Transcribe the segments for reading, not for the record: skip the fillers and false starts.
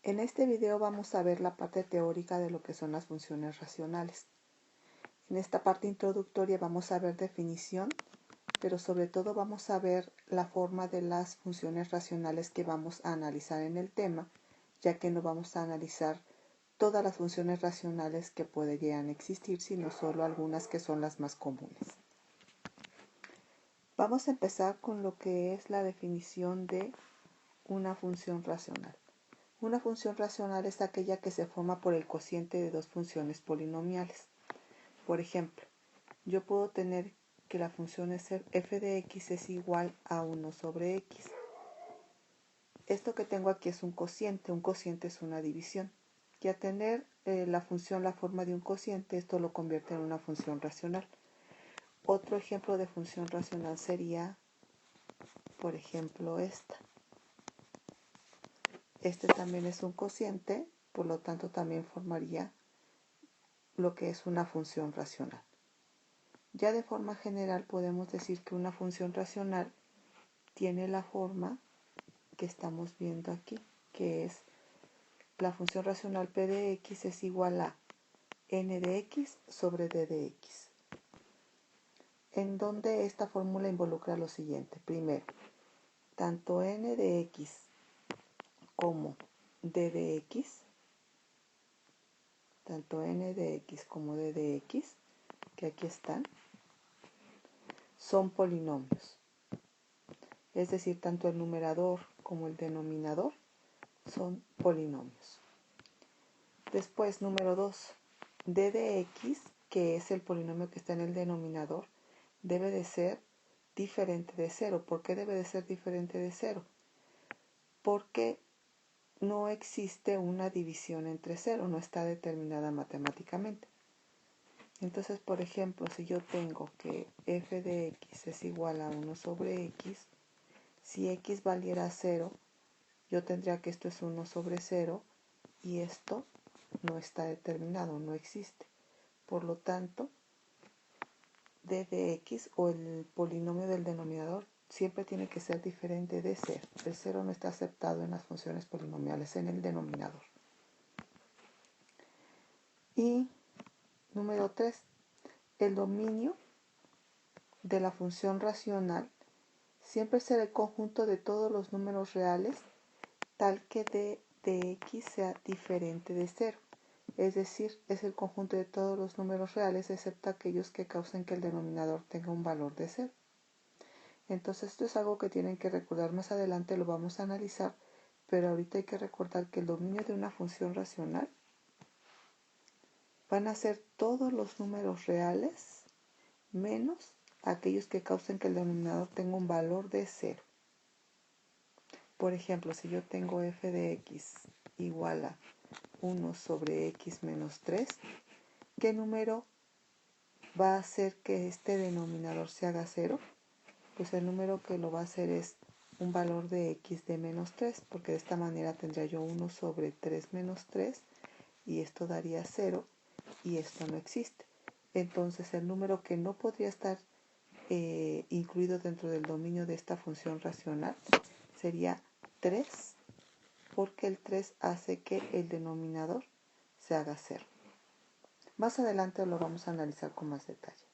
En este video vamos a ver la parte teórica de lo que son las funciones racionales. En esta parte introductoria vamos a ver definición, pero sobre todo vamos a ver la forma de las funciones racionales que vamos a analizar en el tema, ya que no vamos a analizar todas las funciones racionales que podrían existir, sino solo algunas que son las más comunes. Vamos a empezar con lo que es la definición de una función racional. Una función racional es aquella que se forma por el cociente de dos funciones polinomiales. Por ejemplo, yo puedo tener que la función f de x es igual a 1 sobre x. Esto que tengo aquí es un cociente es una división. Y al tener la función la forma de un cociente, esto lo convierte en una función racional. Otro ejemplo de función racional sería, por ejemplo, esta. Este también es un cociente, por lo tanto también formaría lo que es una función racional. Ya de forma general podemos decir que una función racional tiene la forma que estamos viendo aquí, que es la función racional p de x es igual a n de x sobre d de x. En donde esta fórmula involucra lo siguiente. Primero, tanto n de x como d de x, tanto n de x como d de x, que aquí están, son polinomios. Es decir, tanto el numerador como el denominador son polinomios. Después, número 2, d de x, que es el polinomio que está en el denominador, debe de ser diferente de 0. ¿Por qué debe de ser diferente de 0? Porque no existe una división entre 0, no está determinada matemáticamente. Entonces, por ejemplo, si yo tengo que f de x es igual a 1 sobre x, si x valiera 0, yo tendría que esto es 1 sobre 0 y esto no está determinado, no existe. Por lo tanto, d de x o el polinomio del denominador siempre tiene que ser diferente de 0. El 0 no está aceptado en las funciones polinomiales en el denominador. Y número 3, el dominio de la función racional siempre será el conjunto de todos los números reales tal que d de x sea diferente de 0. Es decir, es el conjunto de todos los números reales excepto aquellos que causen que el denominador tenga un valor de 0. Entonces esto es algo que tienen que recordar más adelante, lo vamos a analizar, pero ahorita hay que recordar que el dominio de una función racional van a ser todos los números reales menos aquellos que causen que el denominador tenga un valor de 0. Por ejemplo, si yo tengo f de x igual a 1 sobre x menos 3, ¿qué número va a hacer que este denominador se haga 0? Pues el número que lo va a hacer es un valor de x de menos 3, porque de esta manera tendría yo 1 sobre 3 menos 3, y esto daría 0, y esto no existe. Entonces el número que no podría estar incluido dentro del dominio de esta función racional sería 3, porque el 3 hace que el denominador se haga 0. Más adelante lo vamos a analizar con más detalle.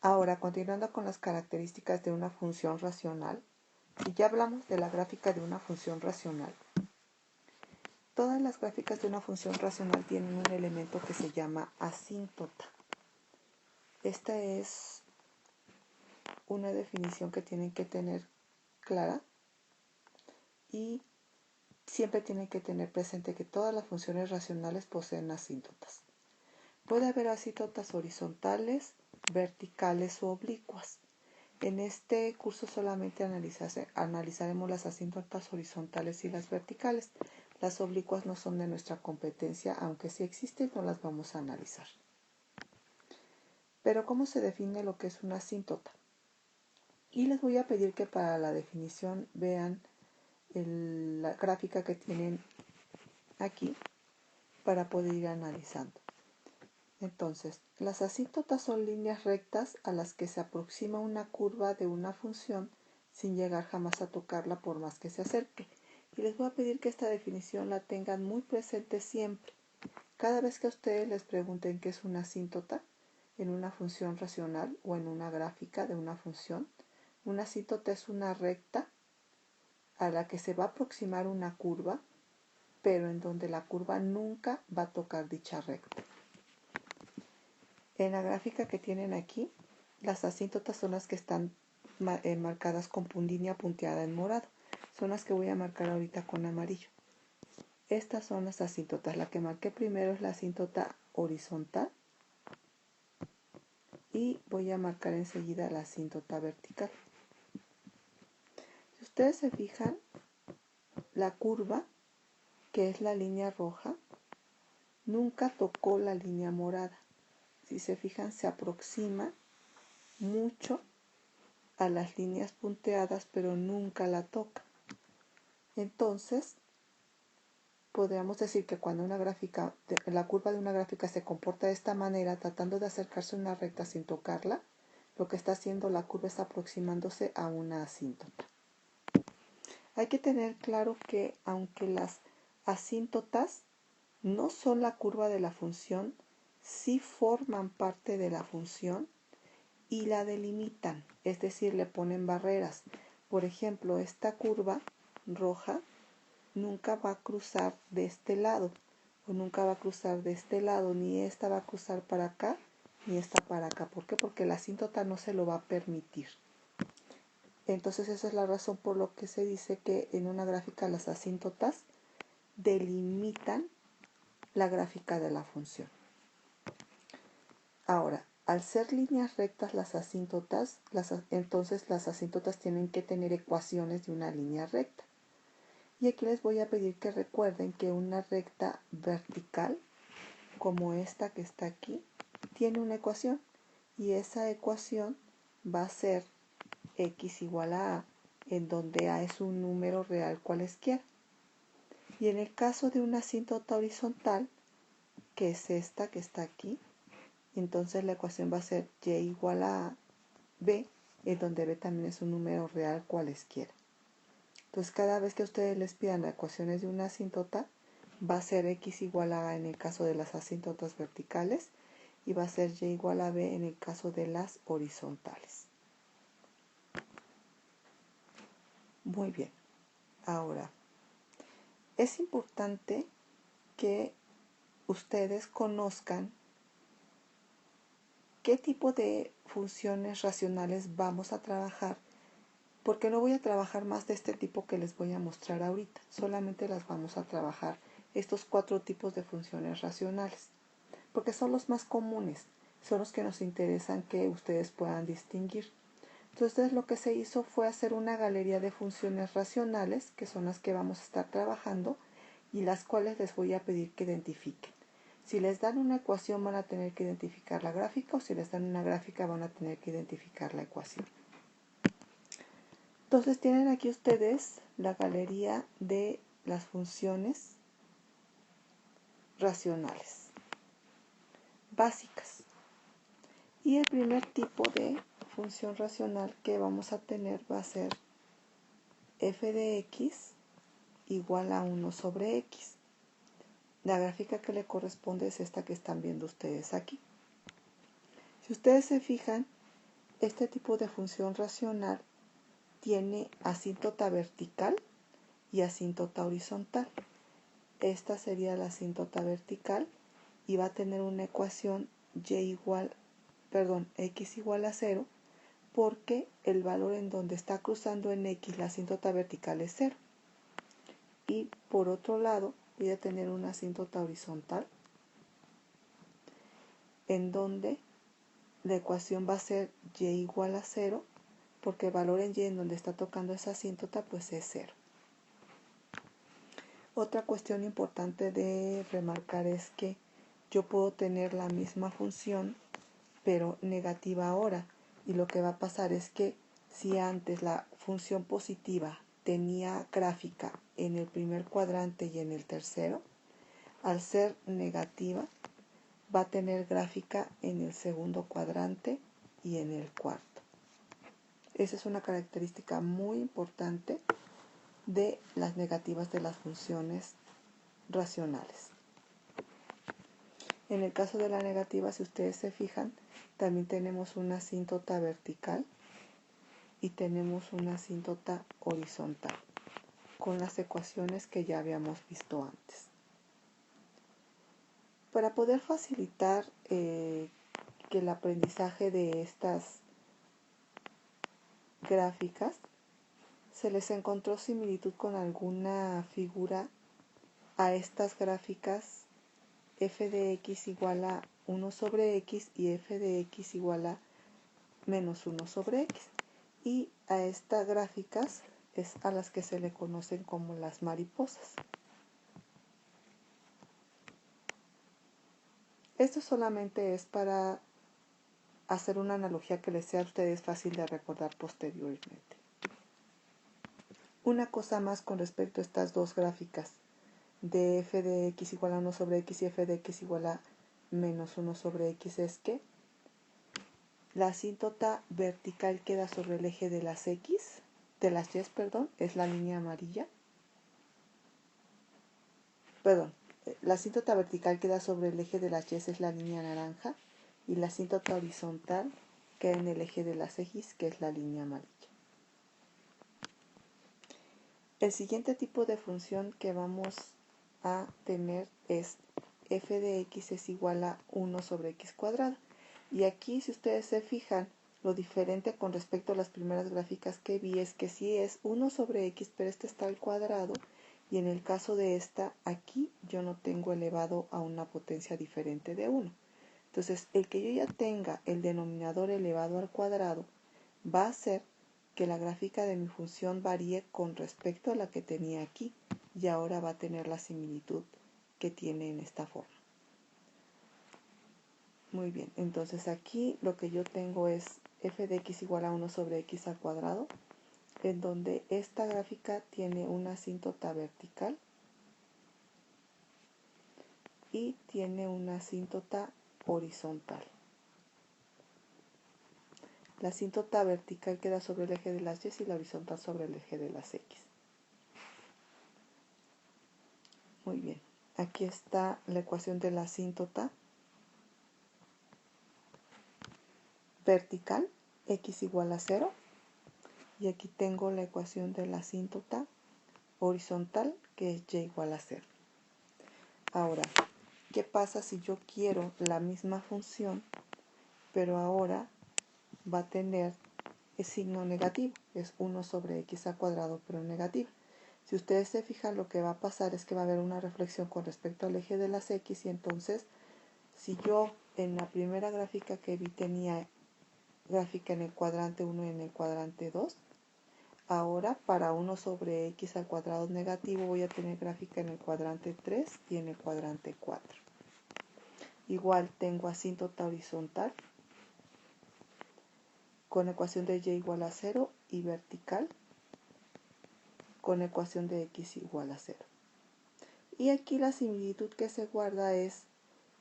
Ahora, continuando con las características de una función racional, si ya hablamos de la gráfica de una función racional, todas las gráficas de una función racional tienen un elemento que se llama asíntota. Esta es una definición que tienen que tener clara y siempre tienen que tener presente que todas las funciones racionales poseen asíntotas. Puede haber asíntotas horizontales, verticales o oblicuas. En este curso solamente analizaremos las asíntotas horizontales y las verticales. Las oblicuas no son de nuestra competencia, aunque sí existen, no las vamos a analizar. Pero ¿cómo se define lo que es una asíntota? Y les voy a pedir que para la definición vean la gráfica que tienen aquí para poder ir analizando. Entonces, las asíntotas son líneas rectas a las que se aproxima una curva de una función sin llegar jamás a tocarla por más que se acerque. Y les voy a pedir que esta definición la tengan muy presente siempre. Cada vez que a ustedes les pregunten qué es una asíntota en una función racional o en una gráfica de una función asíntota es una recta a la que se va a aproximar una curva, pero en donde la curva nunca va a tocar dicha recta. En la gráfica que tienen aquí, las asíntotas son las que están marcadas con línea punteada en morado. Son las que voy a marcar ahorita con amarillo. Estas son las asíntotas. La que marqué primero es la asíntota horizontal y voy a marcar enseguida la asíntota vertical. Si ustedes se fijan, la curva, que es la línea roja, nunca tocó la línea morada. Si se fijan, se aproxima mucho a las líneas punteadas, pero nunca la toca. Entonces, podríamos decir que cuando la curva de una gráfica se comporta de esta manera, tratando de acercarse a una recta sin tocarla, lo que está haciendo la curva es aproximándose a una asíntota. Hay que tener claro que aunque las asíntotas no son la curva de la función, sí forman parte de la función y la delimitan, es decir, le ponen barreras. Por ejemplo, esta curva roja nunca va a cruzar de este lado, o nunca va a cruzar de este lado, ni esta va a cruzar para acá, ni esta para acá. ¿Por qué? Porque la asíntota no se lo va a permitir. Entonces esa es la razón por lo que se dice que en una gráfica las asíntotas delimitan la gráfica de la función. Ahora, al ser líneas rectas las asíntotas, entonces las asíntotas tienen que tener ecuaciones de una línea recta. Y aquí les voy a pedir que recuerden que una recta vertical, como esta que está aquí, tiene una ecuación. Y esa ecuación va a ser x igual a, en donde a es un número real cualesquiera. Y en el caso de una asíntota horizontal, que es esta que está aquí, entonces la ecuación va a ser y igual a b, en donde b también es un número real cualesquiera. Entonces cada vez que ustedes les pidan las ecuaciones de una asíntota, va a ser x igual a a en el caso de las asíntotas verticales y va a ser y igual a b en el caso de las horizontales. Muy bien. Ahora, es importante que ustedes conozcan qué tipo de funciones racionales vamos a trabajar, porque no voy a trabajar más de este tipo que les voy a mostrar ahorita, solamente las vamos a trabajar estos 4 tipos de funciones racionales, porque son los más comunes, son los que nos interesan que ustedes puedan distinguir. Entonces lo que se hizo fue hacer una galería de funciones racionales, que son las que vamos a estar trabajando y las cuales les voy a pedir que identifiquen. Si les dan una ecuación van a tener que identificar la gráfica, o si les dan una gráfica van a tener que identificar la ecuación. Entonces tienen aquí ustedes la galería de las funciones racionales básicas. Y el primer tipo de función racional que vamos a tener va a ser f de x igual a 1 sobre x. La gráfica que le corresponde es esta que están viendo ustedes aquí. Si ustedes se fijan, este tipo de función racional tiene asíntota vertical y asíntota horizontal. Esta sería la asíntota vertical y va a tener una ecuación x igual a 0, porque el valor en donde está cruzando en x la asíntota vertical es 0. Y por otro lado voy a tener una asíntota horizontal en donde la ecuación va a ser y igual a 0, porque el valor en y en donde está tocando esa asíntota pues es 0. Otra cuestión importante de remarcar es que yo puedo tener la misma función pero negativa ahora, y lo que va a pasar es que si antes la función positiva tenía gráfica en el primer cuadrante y en el tercero, al ser negativa va a tener gráfica en el segundo cuadrante y en el cuarto. Esa es una característica muy importante de las negativas de las funciones racionales. En el caso de la negativa, si ustedes se fijan, también tenemos una asíntota vertical y tenemos una asíntota horizontal, con las ecuaciones que ya habíamos visto antes. Para poder facilitar que el aprendizaje de estas gráficas, se les encontró similitud con alguna figura a estas gráficas f de x igual a 1 sobre x y f de x igual a menos 1 sobre x. Y a estas gráficas es a las que se le conocen como las mariposas. Esto solamente es para hacer una analogía que les sea a ustedes fácil de recordar posteriormente. Una cosa más con respecto a estas dos gráficas de f de x igual a 1 sobre x y f de x igual a menos 1 sobre x es que la asíntota vertical queda sobre el eje de las y, es la línea amarilla. La asíntota vertical queda sobre el eje de las y, es la línea naranja, y la asíntota horizontal queda en el eje de las x, que es la línea amarilla. El siguiente tipo de función que vamos a tener es f de x es igual a 1 sobre x cuadrado. Y aquí, si ustedes se fijan, lo diferente con respecto a las primeras gráficas que vi es que sí es 1 sobre x, pero este está al cuadrado, y en el caso de esta, aquí yo no tengo elevado a una potencia diferente de 1. Entonces, el que yo ya tenga el denominador elevado al cuadrado va a hacer que la gráfica de mi función varíe con respecto a la que tenía aquí, y ahora va a tener la similitud que tiene en esta forma. Muy bien, entonces aquí lo que yo tengo es f de x igual a 1 sobre x al cuadrado, en donde esta gráfica tiene una asíntota vertical y tiene una asíntota horizontal. La asíntota vertical queda sobre el eje de las y y la horizontal sobre el eje de las x. Muy bien, aquí está la ecuación de la asíntota vertical, x igual a 0, y aquí tengo la ecuación de la asíntota horizontal, que es y igual a 0. Ahora, ¿qué pasa si yo quiero la misma función, pero ahora va a tener el signo negativo? Es 1 sobre x al cuadrado, pero negativo. Si ustedes se fijan, lo que va a pasar es que va a haber una reflexión con respecto al eje de las x, y entonces, si yo en la primera gráfica que vi tenía gráfica en el cuadrante 1 y en el cuadrante 2, ahora para 1 sobre x al cuadrado negativo voy a tener gráfica en el cuadrante 3 y en el cuadrante 4. Igual tengo asíntota horizontal con ecuación de y igual a 0 y vertical con ecuación de x igual a 0. Y aquí la similitud que se guarda es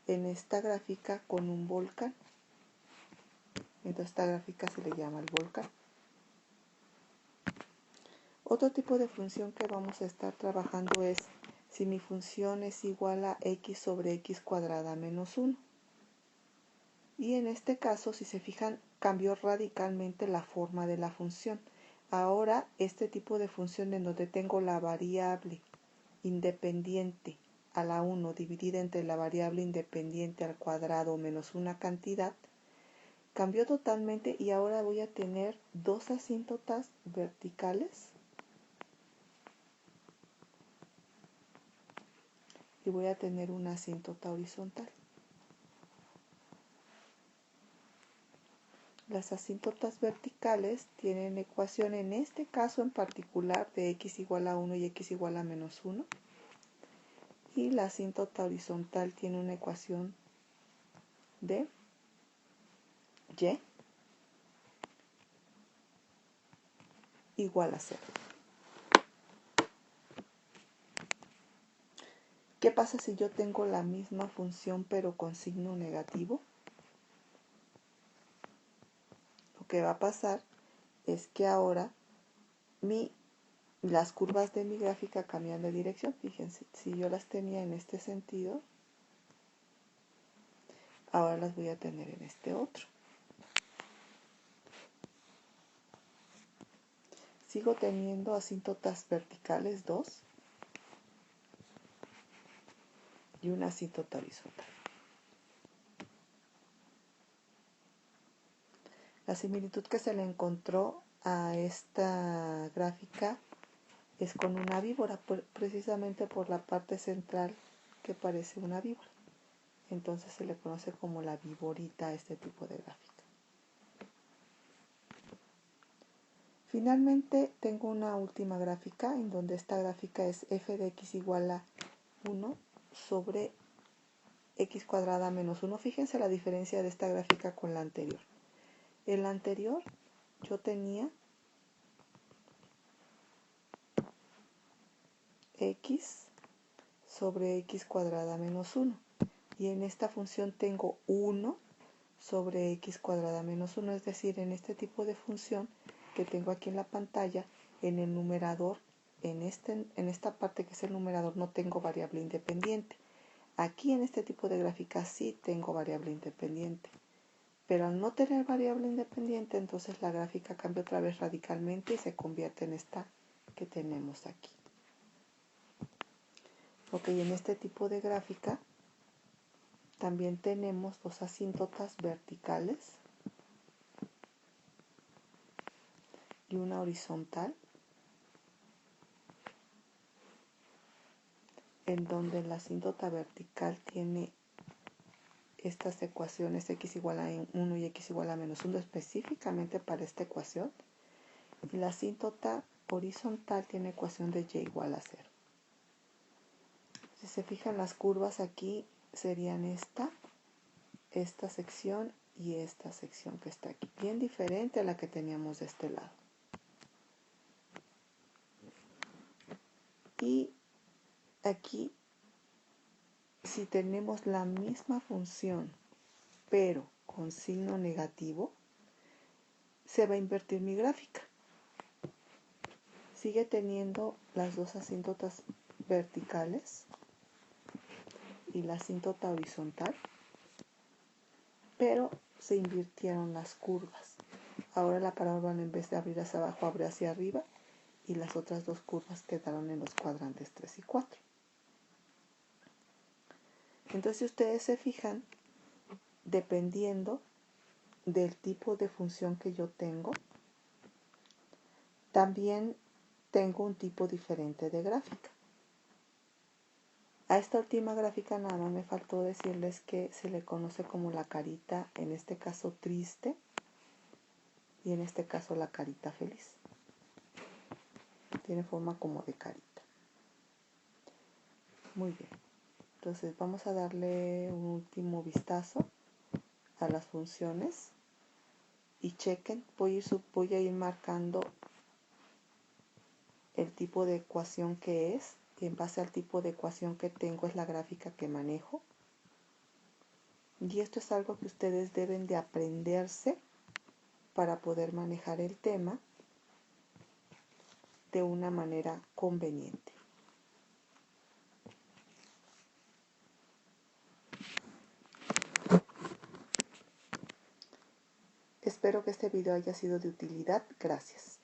en esta gráfica con un volcán. Entonces esta gráfica se le llama el volcán. Otro tipo de función que vamos a estar trabajando es si mi función es igual a x sobre x cuadrada menos 1. Y en este caso, si se fijan, cambió radicalmente la forma de la función. Ahora, este tipo de función en donde tengo la variable independiente a la 1 dividida entre la variable independiente al cuadrado menos una cantidad, cambió totalmente, y ahora voy a tener dos asíntotas verticales y voy a tener una asíntota horizontal. Las asíntotas verticales tienen ecuación, en este caso en particular, de x igual a 1 y x igual a menos 1. Y la asíntota horizontal tiene una ecuación de y igual a 0. ¿Qué pasa si yo tengo la misma función pero con signo negativo? Lo que va a pasar es que ahora mi las curvas de mi gráfica cambian de dirección. Fíjense, si yo las tenía en este sentido, ahora las voy a tener en este otro. Sigo teniendo asíntotas verticales 2 y una asíntota horizontal. La similitud que se le encontró a esta gráfica es con una víbora, precisamente por la parte central que parece una víbora. Entonces se le conoce como la víborita a este tipo de gráfica. Finalmente tengo una última gráfica en donde esta gráfica es f de x igual a 1 sobre x cuadrada menos 1. Fíjense la diferencia de esta gráfica con la anterior. En la anterior yo tenía x sobre x cuadrada menos 1 y en esta función tengo 1 sobre x cuadrada menos 1, es decir, en este tipo de función que tengo aquí en la pantalla, en el numerador, en esta parte que es el numerador, no tengo variable independiente. Aquí en este tipo de gráfica sí tengo variable independiente, pero al no tener variable independiente, entonces la gráfica cambia otra vez radicalmente y se convierte en esta que tenemos aquí. Ok, en este tipo de gráfica también tenemos dos asíntotas verticales y una horizontal, en donde la asíntota vertical tiene estas ecuaciones x igual a 1 y x igual a menos 1 específicamente para esta ecuación, y la asíntota horizontal tiene ecuación de y igual a 0. Si se fijan, las curvas aquí serían esta sección y esta sección que está aquí, bien diferente a la que teníamos de este lado. Y aquí, si tenemos la misma función, pero con signo negativo, se va a invertir mi gráfica. Sigue teniendo las dos asíntotas verticales y la asíntota horizontal, pero se invirtieron las curvas. Ahora la parábola, en vez de abrir hacia abajo, abre hacia arriba, y las otras dos curvas quedaron en los cuadrantes 3 y 4. Entonces, si ustedes se fijan, dependiendo del tipo de función que yo tengo, también tengo un tipo diferente de gráfica. A esta última gráfica nada más me faltó decirles que se le conoce como la carita, en este caso triste, y en este caso la carita feliz. Tiene forma como de carita. Muy bien. Entonces vamos a darle un último vistazo a las funciones y chequen. Voy a ir marcando el tipo de ecuación que es, y en base al tipo de ecuación que tengo es la gráfica que manejo. Y esto es algo que ustedes deben de aprenderse para poder manejar el tema de una manera conveniente. Espero que este video haya sido de utilidad. Gracias.